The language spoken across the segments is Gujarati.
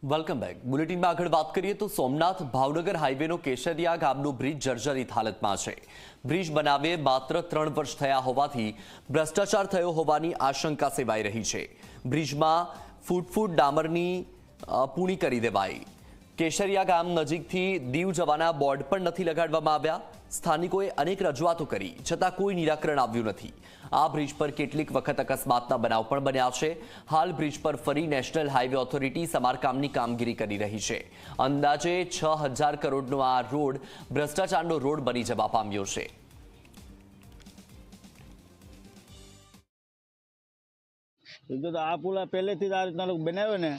Welcome back. બુલેટિનમાં આગળ વાત કરીએ તો સોમનાથ ભાવનગર હાઈવેનો કેશરિયા ગામનો બ્રિજ જર્જરિત હાલતમાં છે. બ્રિજ બનાવે માત્ર 3 વર્ષ થયા હોવાથી ભ્રષ્ટાચાર થયો હોવાની આશંકા સેવાઈ રહી છે. બ્રિજમાં ફૂટ ડામરની પૂણી કરી દેવાઈ. કેશરિયા ગામ નજીકથી દીવ જવાના બોર્ડ પણ નથી લગાડવામાં આવ્યા. સ્થાનિકોએ અનેક રજૂઆતો કરી છતાં કોઈ નિરાકરણ આવ્યું નથી. આ બ્રિજ પર કેટલીક વખત અકસ્માતના બનાવ પણ બન્યા છે. હાલ બ્રિજ પર ફરી નેશનલ હાઈવે ઓથોરિટી સમારકામની કામગીરી કરી રહી છે. અંદાજે 6000 કરોડનો આ રોડ ભ્રષ્ટાચારનો રોડ બની જવા પામ્યો છે. આ પુલ પહેલેથી જ આ રીતના બનાવ્યો ને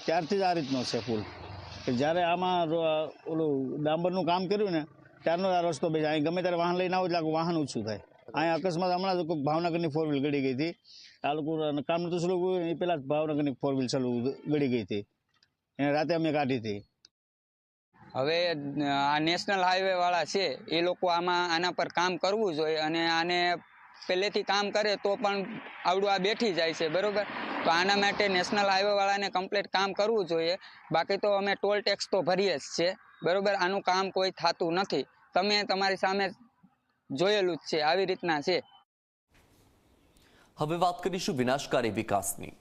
ત્યારથી જ આ રીતનો છે પુલ. જ્યારે આમાં ઓલું ડાંબરનું કામ કર્યું ને ત્યારનો આ રસ્તો બે અહીં ગમે ત્યારે વાહન લઈને આવો એટલે વાહન ઓછું થાય. અહીંયા અકસ્માત હમણાં જ ભાવનગરની 4 વ્હીલ ગળી ગઈ હતી. આ લોકો કામ નતું ચાલુ એ પહેલાં જ ભાવનગરની 4 વ્હીલ ચાલુ ગળી ગઈ હતી. એને રાતે અમે કાઢી હતી. હવે આ નેશનલ હાઈવે વાળા છે એ લોકો આના પર કામ કરવું જોઈએ અને આને પહેલેથી કામ કરે તો પણ આવડું આ બેઠી જાય છે, બરોબર. તો આના માટે નેશનલ હાઈવે વાળાને કમ્પ્લીટ કામ કરવું જોઈએ. બાકી તો અમે ટોલ ટેક્સ તો ભરીએ જ છે, બરોબર. આનું કામ કોઈ થતું નથી. તમે તમારી સામે જોયેલું જ છે, આવી રીતના છે. હવે વાત કરીશું વિનાશકારી વિકાસની.